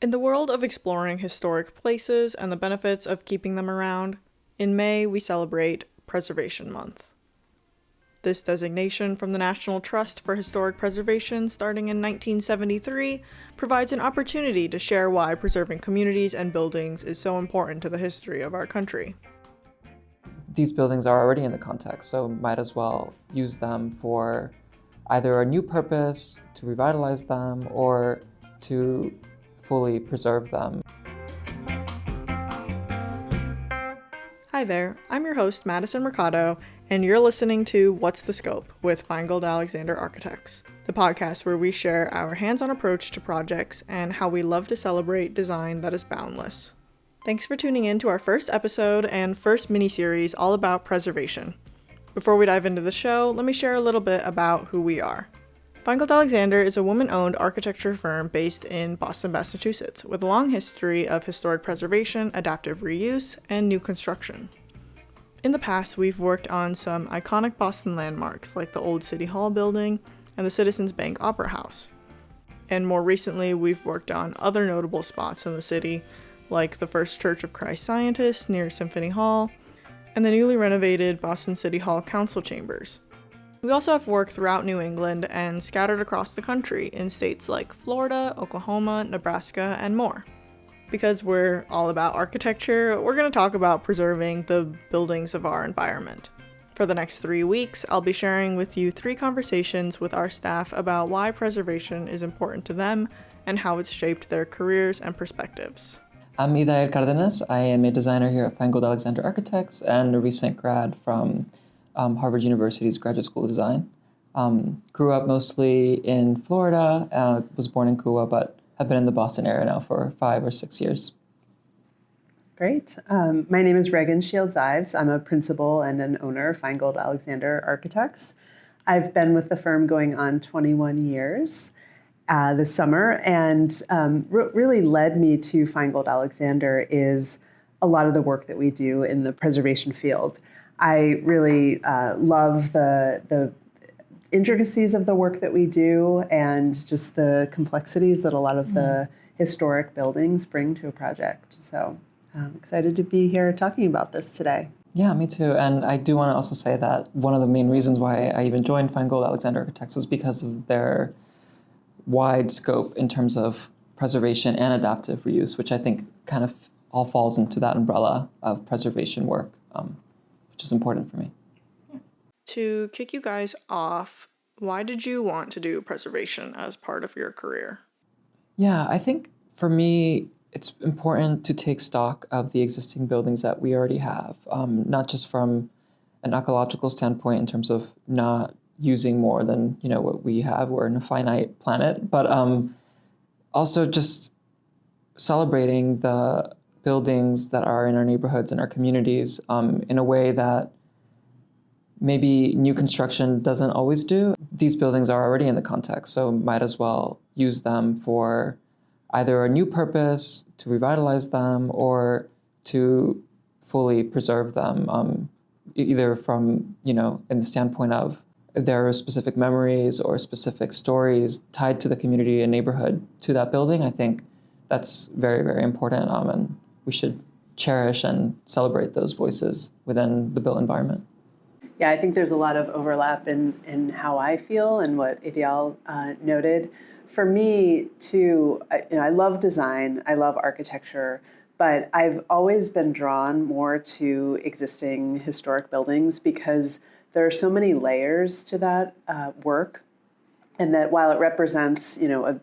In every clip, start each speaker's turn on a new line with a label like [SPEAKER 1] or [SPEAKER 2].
[SPEAKER 1] In the world of exploring historic places and the benefits of keeping them around, in May we celebrate Preservation Month. This designation from the National Trust for Historic Preservation starting in 1973 provides an opportunity to share why preserving communities and buildings is so important to the history of our country.
[SPEAKER 2] These buildings are already in the context, so might as well use them for either a new purpose, to revitalize them, or to fully preserve them.
[SPEAKER 1] Hi there, I'm your host Madison Mercado, and you're listening to What's the Scope with Finegold Alexander Architects, the podcast where we share our hands-on approach to projects and how we love to celebrate design that is boundless. Thanks for tuning in to our first episode and first mini-series all about preservation. Before we dive into the show, let me share a little bit about who we are. Finegold Alexander is a woman-owned architecture firm based in Boston, Massachusetts, with a long history of historic preservation, adaptive reuse, and new construction. In the past, we've worked on some iconic Boston landmarks like the old City Hall building and the Citizens Bank Opera House. And more recently, we've worked on other notable spots in the city, like the First Church of Christ Scientists near Symphony Hall, and the newly renovated Boston City Hall Council Chambers. We also have work throughout New England and scattered across the country in states like Florida, Oklahoma, Nebraska, and more. Because we're all about architecture, we're going to talk about preserving the buildings of our environment. For the next 3 weeks, I'll be sharing with you 3 conversations with our staff about why preservation is important to them and how it's shaped their careers and perspectives.
[SPEAKER 2] I'm Idael Cárdenas. I am a designer here at Finegold Alexander Architects and a recent grad from Harvard University's Graduate School of Design. Grew up mostly in Florida, was born in Cuba, but have been in the Boston area now for 5 or 6 years.
[SPEAKER 3] Great. My name is Regan Ives. I'm a principal and an owner of Finegold Alexander Architects. I've been with the firm going on 21 years this summer, and really led me to Finegold Alexander is a lot of the work that we do in the preservation field. I really love the intricacies of the work that we do and just the complexities that a lot of the historic buildings bring to a project. So I'm excited to be here talking about this today.
[SPEAKER 2] Yeah, me too. And I do want to also say that one of the main reasons why I even joined Finegold Alexander Architects was because of their wide scope in terms of preservation and adaptive reuse, which I think kind of all falls into that umbrella of preservation work, which is important for me.
[SPEAKER 1] To kick you guys off, why did you want to do preservation as part of your career?
[SPEAKER 2] Yeah, I think for me, it's important to take stock of the existing buildings that we already have, not just from an ecological standpoint in terms of not using more than what we have. We're in a finite planet, but also just celebrating the buildings that are in our neighborhoods and our communities in a way that maybe new construction doesn't always do. These buildings are already in the context, so might as well use them for either a new purpose, to revitalize them, or to fully preserve them, either from, in the standpoint of there are specific memories or specific stories tied to the community and neighborhood to that building. I think that's very, very important, and we should cherish and celebrate those voices within the built environment.
[SPEAKER 3] Yeah, I think there's a lot of overlap in how I feel and what Idael noted. For me, too, I love design, I love architecture, but I've always been drawn more to existing historic buildings because there are so many layers to that work, and that while it represents, a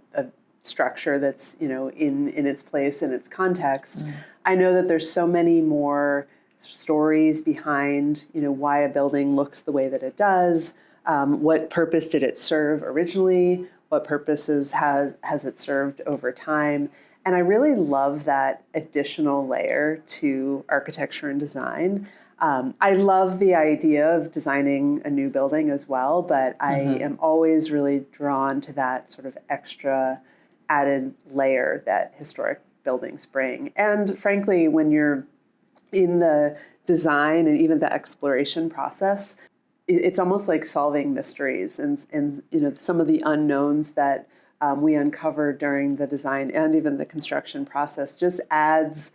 [SPEAKER 3] structure that's, in its place and its context, I know that there's so many more stories behind, why a building looks the way that it does, what purpose did it serve originally, what purposes has it served over time. And I really love that additional layer to architecture and design. I love the idea of designing a new building as well, but I am always really drawn to that sort of extra added layer that historic buildings bring. And frankly, when you're in the design and even the exploration process, it's almost like solving mysteries and some of the unknowns that we uncovered during the design and even the construction process just adds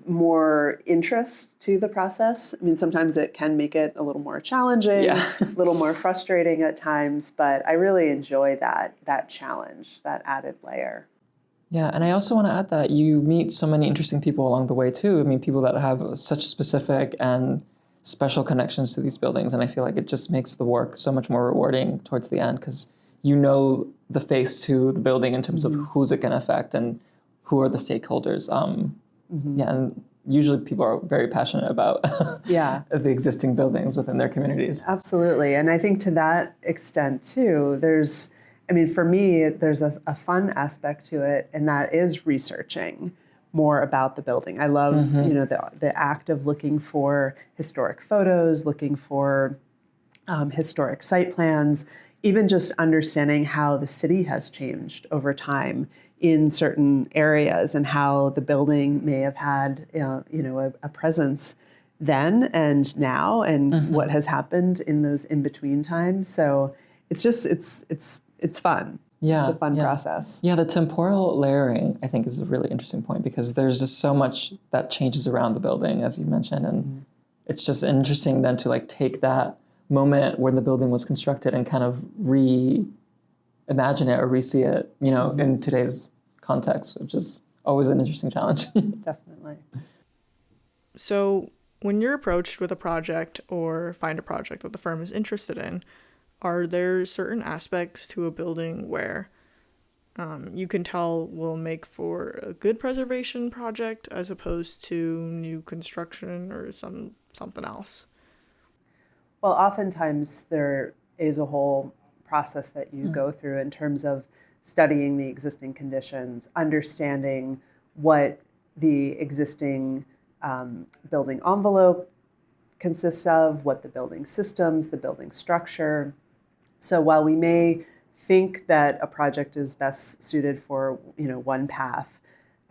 [SPEAKER 3] more interest to the process. I mean, sometimes it can make it a little more challenging,
[SPEAKER 2] Yeah.
[SPEAKER 3] a little more frustrating at times, but I really enjoy that challenge, that added layer.
[SPEAKER 2] Yeah, and I also want to add that you meet so many interesting people along the way too. I mean, people that have such specific and special connections to these buildings, and I feel like it just makes the work so much more rewarding towards the end because you know the face to the building in terms of who's it going to affect and who are the stakeholders. Yeah, and usually people are very passionate about the existing buildings within their communities.
[SPEAKER 3] Absolutely, and I think to that extent too, for me, there's a fun aspect to it, and that is researching more about the building. I love, the act of looking for historic photos, looking for historic site plans, even just understanding how the city has changed over time in certain areas and how the building may have had, a presence then and now, and what has happened in those in-between times. So it's just, it's fun.
[SPEAKER 2] Yeah,
[SPEAKER 3] it's a fun process.
[SPEAKER 2] Yeah, the temporal layering, I think, is a really interesting point because there's just so much that changes around the building, as you mentioned, and it's just interesting then to like take that moment when the building was constructed and kind of reimagine it or re-see it, in today's context, which is always an interesting challenge.
[SPEAKER 3] Definitely.
[SPEAKER 1] So when you're approached with a project or find a project that the firm is interested in, are there certain aspects to a building where you can tell will make for a good preservation project as opposed to new construction or something else?
[SPEAKER 3] Well, oftentimes there is a whole process that you go through in terms of studying the existing conditions, understanding what the existing building envelope consists of, what the building systems, the building structure. So while we may think that a project is best suited for one path,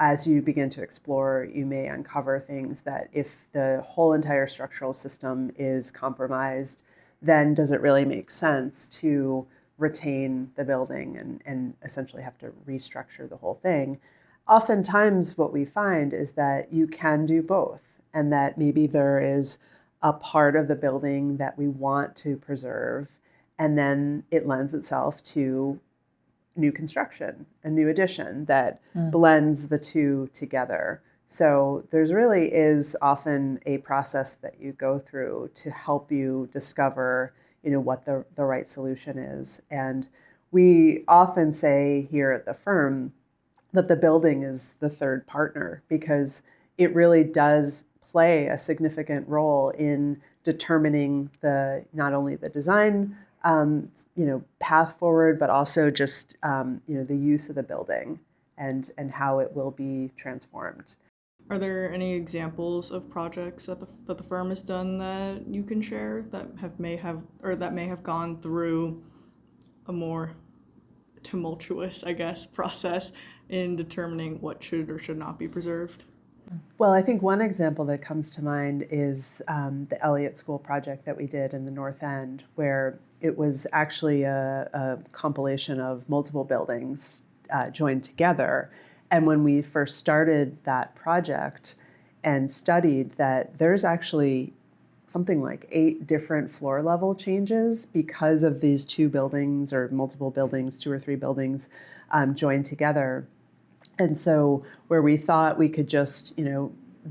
[SPEAKER 3] as you begin to explore, you may uncover things that if the whole entire structural system is compromised, then does it really make sense to retain the building and essentially have to restructure the whole thing? Oftentimes what we find is that you can do both, and that maybe there is a part of the building that we want to preserve, and then it lends itself to new construction, a new addition that blends the two together. So there's really is often a process that you go through to help you discover, what the right solution is. And we often say here at the firm that the building is the third partner because it really does play a significant role in determining not only the design path forward, but also just the use of the building and how it will be transformed.
[SPEAKER 1] Are there any examples of projects that the firm has done that you can share that may have gone through a more tumultuous, I guess, process in determining what should or should not be preserved?
[SPEAKER 3] Well, I think one example that comes to mind is the Eliot School project that we did in the North End, where it was actually a compilation of multiple buildings joined together. And when we first started that project and studied that there's actually something like 8 different floor level changes because of these 2 buildings or multiple buildings, 2 or 3 buildings joined together. And so where we thought we could just,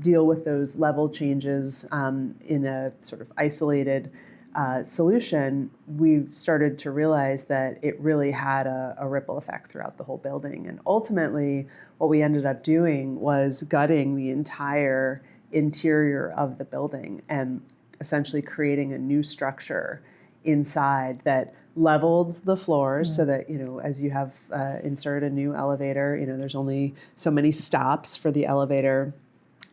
[SPEAKER 3] deal with those level changes in a sort of isolated solution, we started to realize that it really had a ripple effect throughout the whole building. And ultimately, what we ended up doing was gutting the entire interior of the building and essentially creating a new structure inside that leveled the floors so that, as you have inserted a new elevator, there's only so many stops for the elevator.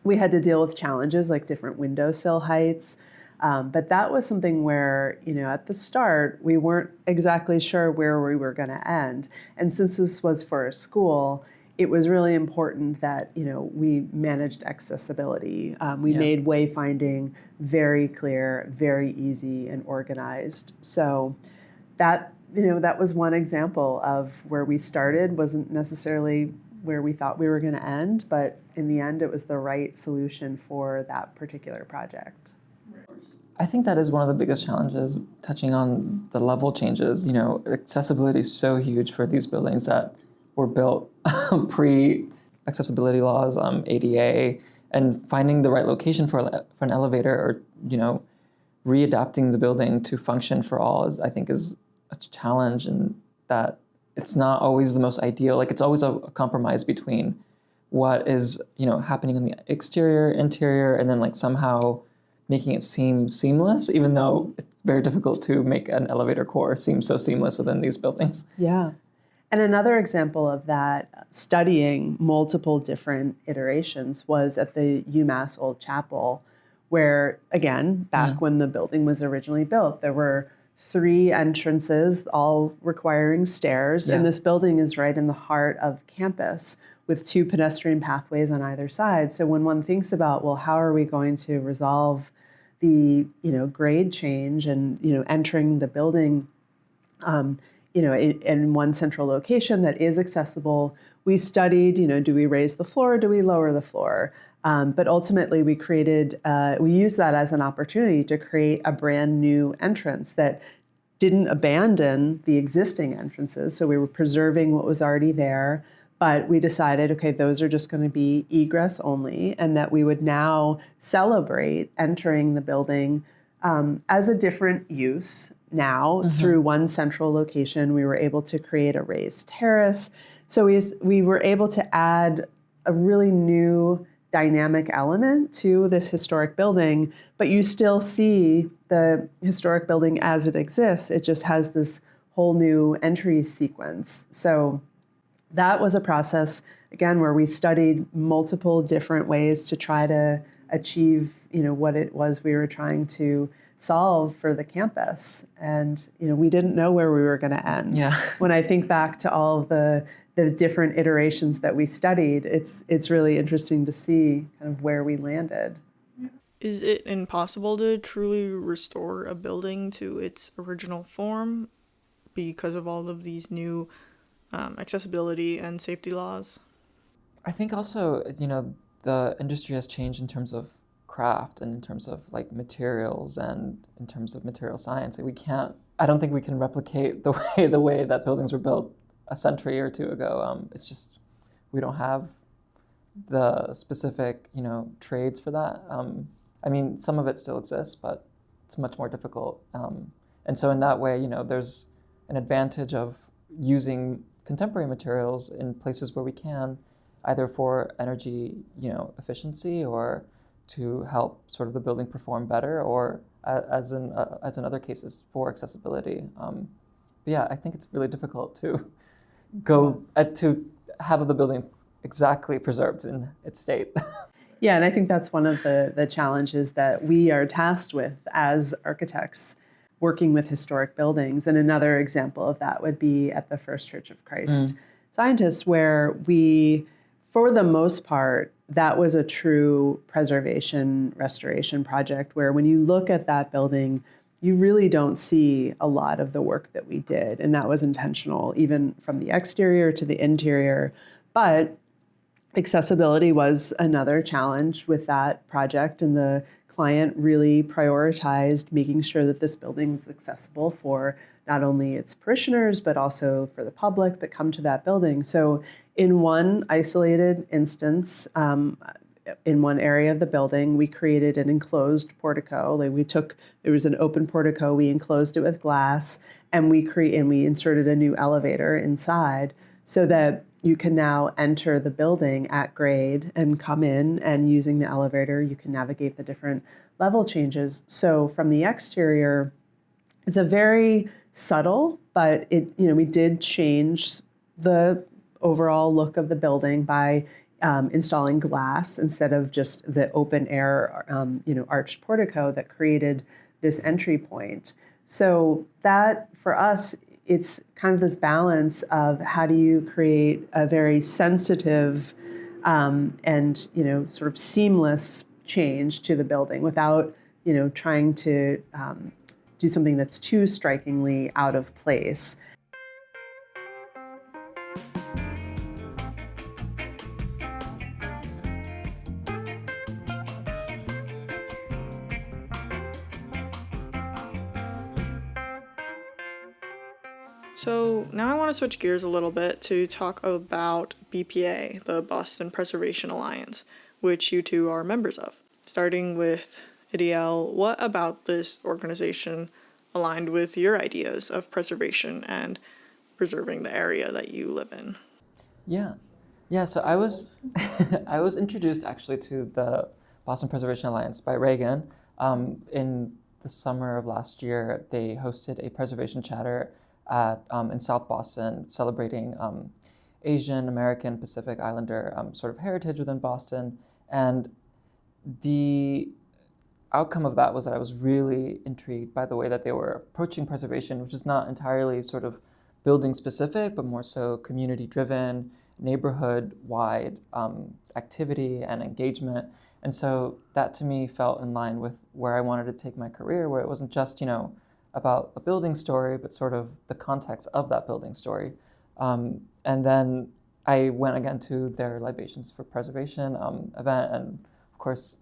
[SPEAKER 3] We had to deal with challenges like different windowsill heights. But that was something where, at the start, we weren't exactly sure where we were going to end. And since this was for a school, it was really important that, we managed accessibility. We made wayfinding very clear, very easy, and organized. So that that was one example of where we started wasn't necessarily where we thought we were going to end, but in the end, it was the right solution for that particular project.
[SPEAKER 2] I think that is one of the biggest challenges, touching on the level changes. Accessibility is so huge for these buildings that were built pre-accessibility laws, ADA, and finding the right location for an elevator, or readapting the building to function for all I think is a challenge, and that it's not always the most ideal. Like, it's always a compromise between what is happening in the exterior, interior, and then somehow making it seem seamless, even though it's very difficult to make an elevator core seem so seamless within these buildings.
[SPEAKER 3] Yeah. And another example of that, studying multiple different iterations, was at the UMass Old Chapel, where, again, back when the building was originally built, there were 3 entrances, all requiring stairs. Yeah. And this building is right in the heart of campus with 2 pedestrian pathways on either side. So when one thinks about, well, how are we going to resolve the grade change and entering the building in one central location that is accessible, we studied, do we raise the floor or do we lower the floor? But ultimately we used that as an opportunity to create a brand new entrance that didn't abandon the existing entrances. So we were preserving what was already there, but we decided, okay, those are just going to be egress only, and that we would now celebrate entering the building as a different use now through one central location. We were able to create a raised terrace. So we were able to add a really new dynamic element to this historic building, but you still see the historic building as it exists. It just has this whole new entry sequence. So that was a process, again, where we studied multiple different ways to try to achieve, what it was we were trying to solve for the campus. And, we didn't know where we were going to end.
[SPEAKER 2] Yeah.
[SPEAKER 3] When I think back to all of the different iterations that we studied, it's really interesting to see kind of where we landed.
[SPEAKER 1] Is it impossible to truly restore a building to its original form because of all of these new accessibility and safety laws?
[SPEAKER 2] I think also, the industry has changed in terms of craft and in terms of materials and in terms of material science. I don't think we can replicate the way that buildings were built a century or 2 ago. It's just, we don't have the specific, trades for that. Some of it still exists, but it's much more difficult. And so in that way, there's an advantage of using contemporary materials in places where we can, either for energy, efficiency, or to help sort of the building perform better, or as in other cases for accessibility. But yeah, I think it's really difficult to to have the building exactly preserved in its state.
[SPEAKER 3] Yeah, and I think that's one of the challenges that we are tasked with as architects, working with historic buildings. And another example of that would be at the First Church of Christ Scientists, where we, for the most part, that was a true preservation restoration project, where when you look at that building, you really don't see a lot of the work that we did. And that was intentional, even from the exterior to the interior. But accessibility was another challenge with that project, and the client really prioritized making sure that this building is accessible for not only its parishioners, but also for the public that come to that building. So in one isolated instance, in one area of the building, we created an enclosed portico. There was an open portico, we enclosed it with glass, and we inserted a new elevator inside so that you can now enter the building at grade and come in, and using the elevator, you can navigate the different level changes. So from the exterior, it's a very subtle, but we did change the overall look of the building by installing glass instead of just the open air, arched portico that created this entry point. So that, for us, it's kind of this balance of how do you create a very sensitive and sort of seamless change to the building without trying to do something that's too strikingly out of place.
[SPEAKER 1] So now I want to switch gears a little bit to talk about BPA, the Boston Preservation Alliance, which you two are members of. Starting with Idael, what about this organization aligned with your ideas of preservation and preserving the area that you live in?
[SPEAKER 2] Yeah. So I was I was introduced actually to the Boston Preservation Alliance by Regan. In the summer of last year, they hosted a preservation chatter in South Boston, celebrating Asian American Pacific Islander sort of heritage within Boston. And the outcome of that was that I was really intrigued by the way that they were approaching preservation, which is not entirely sort of building specific, but more so community driven, neighborhood wide activity and engagement. And so that to me felt in line with where I wanted to take my career, where it wasn't just, about a building story, but sort of the context of that building story. And then I went again to their Libations for Preservation event, and of course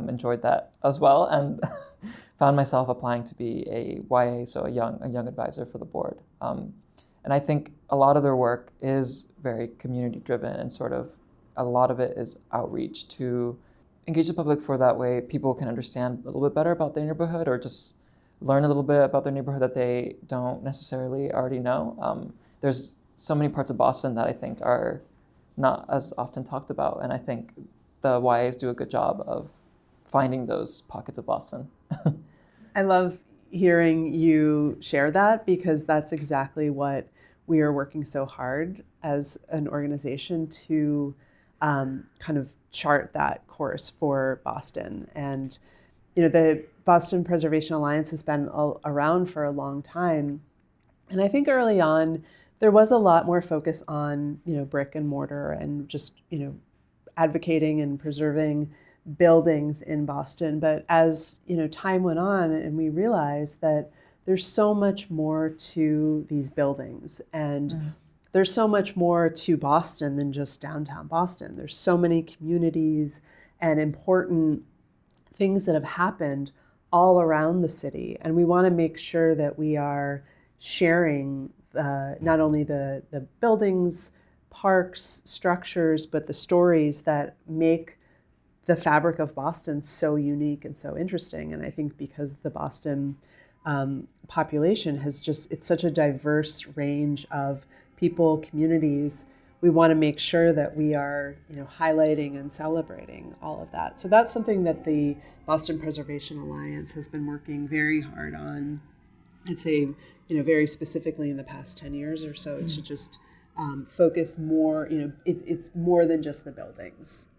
[SPEAKER 2] enjoyed that as well, and found myself applying to be a YA, so a young advisor for the board. And I think a lot of their work is very community driven, and sort of a lot of it is outreach to engage the public, for that way people can understand a little bit better about their neighborhood, or just learn a little bit about their neighborhood that they don't necessarily already know. There's so many parts of Boston that I think are not as often talked about, and I think the YAs do a good job of finding those pockets of Boston.
[SPEAKER 3] I love hearing you share that, because that's exactly what we are working so hard as an organization to kind of chart that course for Boston. And the Boston Preservation Alliance has been around for a long time. And I think early on, there was a lot more focus on, brick and mortar and just, advocating and preserving buildings in Boston. But as, time went on, and we realized that there's so much more to these buildings, and there's so much more to Boston than just downtown Boston. There's so many communities and important things that have happened all around the city. And we want to make sure that we are sharing not only the buildings, parks, structures, but the stories that make the fabric of Boston so unique and so interesting. And I think because the Boston population it's such a diverse range of people, communities, we want to make sure that we are, highlighting and celebrating all of that. So that's something that the Boston Preservation Alliance has been working very hard on, I'd say, very specifically in the past 10 years or so, to just focus more, it's more than just the buildings.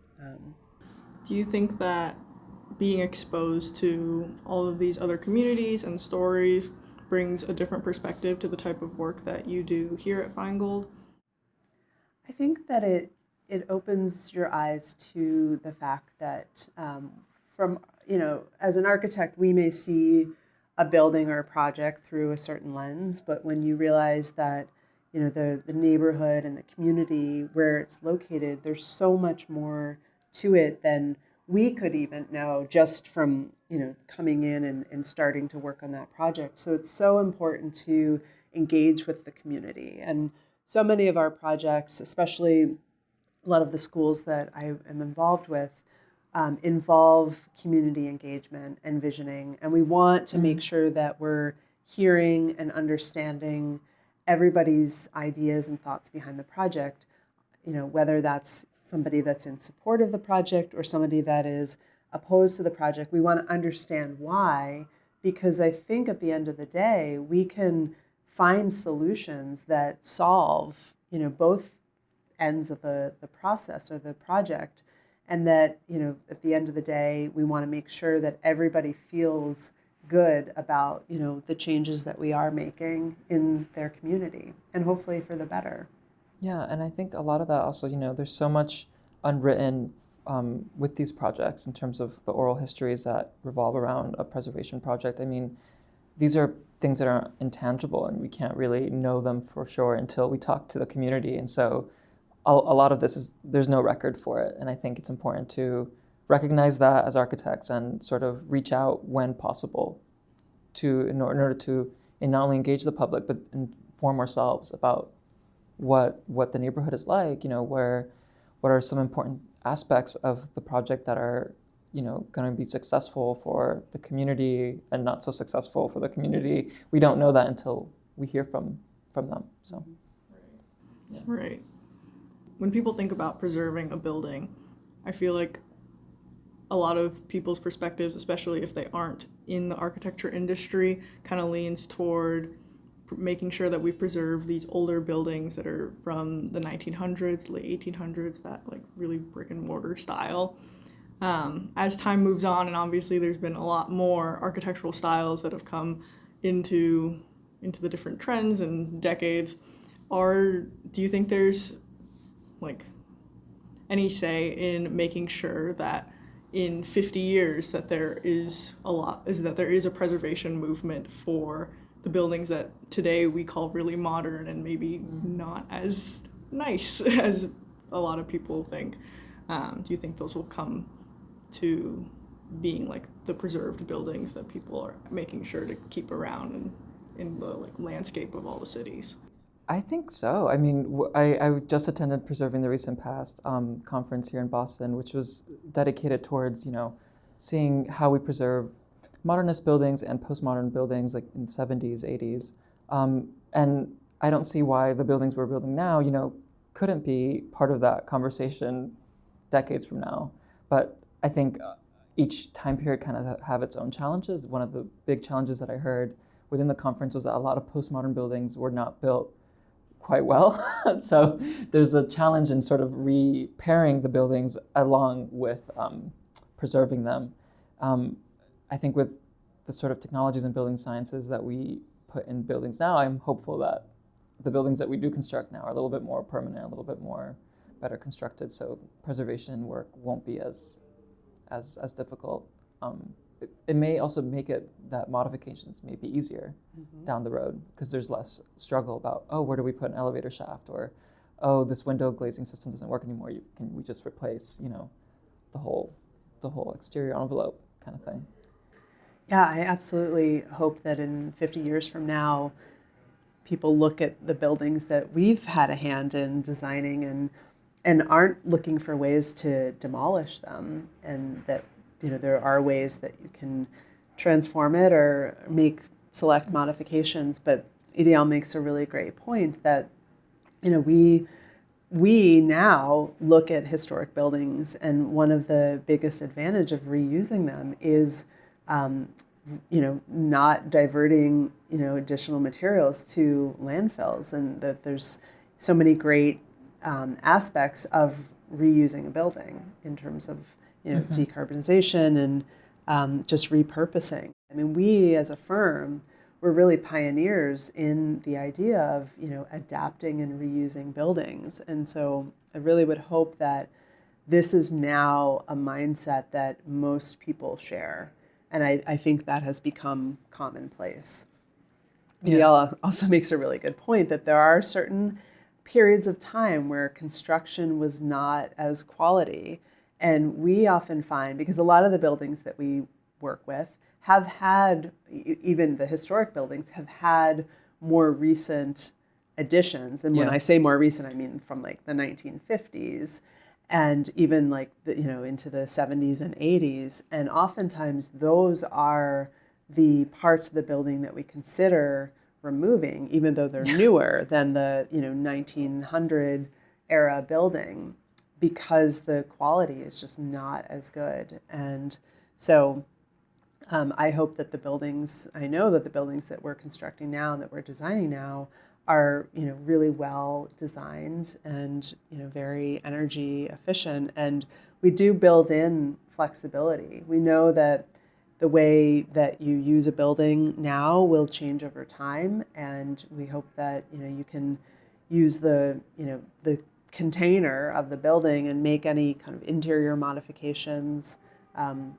[SPEAKER 1] Do you think that being exposed to all of these other communities and stories brings a different perspective to the type of work that you do here at Finegold?
[SPEAKER 3] I think that it opens your eyes to the fact that from, as an architect, we may see a building or a project through a certain lens, but when you realize that, the neighborhood and the community where it's located, there's so much more to it than we could even know just from, coming in and starting to work on that project. So it's so important to engage with the community. And so many of our projects, especially a lot of the schools that I am involved with, involve community engagement and visioning. And we want to make sure that we're hearing and understanding everybody's ideas and thoughts behind the project, whether that's somebody that's in support of the project or somebody that is opposed to the project. We want to understand why, because I think at the end of the day, we can find solutions that solve, both ends of the process or the project. And that, at the end of the day, we want to make sure that everybody feels good about, the changes that we are making in their community, and hopefully for the better.
[SPEAKER 2] Yeah, and I think a lot of that also, there's so much unwritten with these projects in terms of the oral histories that revolve around a preservation project. I mean, these are things that are intangible, and we can't really know them for sure until we talk to the community. And so a lot of this is, there's no record for it. And I think it's important to recognize that as architects and sort of reach out when possible in order to not only engage the public, but inform ourselves about what the neighborhood is like, what are some important aspects of the project that are, going to be successful for the community and not so successful for the community. We don't know that until we hear from them. So,
[SPEAKER 1] yeah. Right. When people think about preserving a building, I feel like a lot of people's perspectives, especially if they aren't in the architecture industry, kind of leans toward making sure that we preserve these older buildings that are from the 1900s, late 1800s, that like really brick and mortar style. As time moves on, and obviously there's been a lot more architectural styles that have come into the different trends and decades, do you think there's like any say in making sure that in 50 years that there is a preservation movement for the buildings that today we call really modern and maybe not as nice as a lot of people think? Do you think those will come to being like the preserved buildings that people are making sure to keep around and in the like landscape of all the cities?
[SPEAKER 2] I think so. I mean, I just attended Preserving the Recent Past conference here in Boston, which was dedicated towards, seeing how we preserve modernist buildings and postmodern buildings like in the 70s, 80s. And I don't see why the buildings we're building now, couldn't be part of that conversation decades from now. But I think each time period kind of have its own challenges. One of the big challenges that I heard within the conference was that a lot of postmodern buildings were not built quite well. So there's a challenge in sort of repairing the buildings along with preserving them. I think with the sort of technologies and building sciences that we put in buildings now, I'm hopeful that the buildings that we do construct now are a little bit more permanent, a little bit more better constructed, so preservation work won't be as difficult. It may also make it that modifications may be easier down the road because there's less struggle about, where do we put an elevator shaft, or, this window glazing system doesn't work anymore. Can we just replace, the whole exterior envelope kind of thing?
[SPEAKER 3] Yeah, I absolutely hope that in 50 years from now, people look at the buildings that we've had a hand in designing and aren't looking for ways to demolish them, and that there are ways that you can transform it or make select modifications. But Idael makes a really great point that we now look at historic buildings, and one of the biggest advantage of reusing them is not diverting additional materials to landfills, and that there's so many great aspects of reusing a building in terms of decarbonization and just repurposing. I mean, we as a firm, we're really pioneers in the idea of adapting and reusing buildings, and so I really would hope that this is now a mindset that most people share, and I think that has become commonplace. Idael also makes a really good point that there are certain periods of time where construction was not as quality. And we often find, because a lot of the buildings that we work with have had, even the historic buildings, have had more recent additions. And when I say more recent, I mean from like the 1950s and even like into the 70s and 80s. And oftentimes those are the parts of the building that we consider removing, even though they're newer than the 1900 era building, because the quality is just not as good. And so I hope that I know that the buildings that we're constructing now and that we're designing now are really well designed and very energy efficient, and we do build in flexibility. We know that the way that you use a building now will change over time, and we hope that you can use the container of the building and make any kind of interior modifications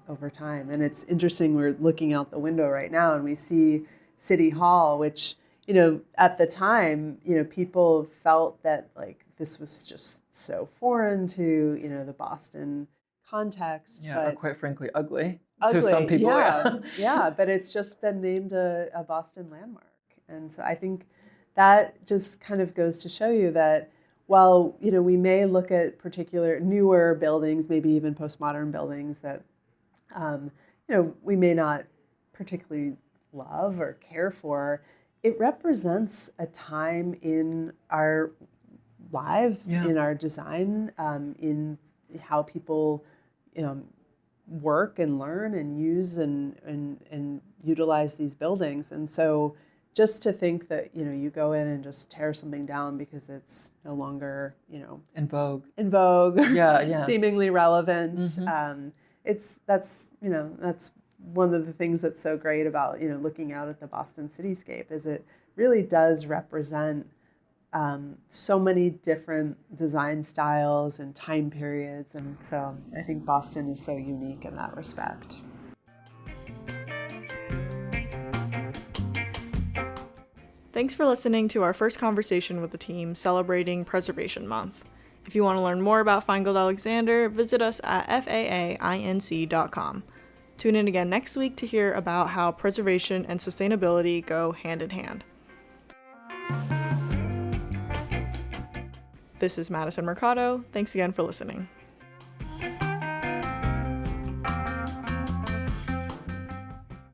[SPEAKER 3] over time. And it's interesting, we're looking out the window right now and we see City Hall, which, at the time, people felt that like this was just so foreign to, the Boston context.
[SPEAKER 2] Yeah,
[SPEAKER 3] but
[SPEAKER 2] or quite frankly, ugly
[SPEAKER 3] ugly,
[SPEAKER 2] to some people.
[SPEAKER 3] yeah, yeah. But it's just been named a Boston landmark, and so I think that just kind of goes to show you that while we may look at particular newer buildings, maybe even postmodern buildings that we may not particularly love or care for, it represents a time in our lives, in our design, in how people work and learn and use and utilize these buildings. And so just to think that you go in and just tear something down because it's no longer
[SPEAKER 2] in vogue,
[SPEAKER 3] seemingly relevant, that's one of the things that's so great about looking out at the Boston cityscape, is it really does represent so many different design styles and time periods, and so I think Boston is so unique in that respect.
[SPEAKER 1] Thanks for listening to our first conversation with the team celebrating Preservation Month. If you want to learn more about Finegold Alexander, visit us at faainc.com. Tune in again next week to hear about how preservation and sustainability go hand in hand. This is Madison Mercado. Thanks again for listening.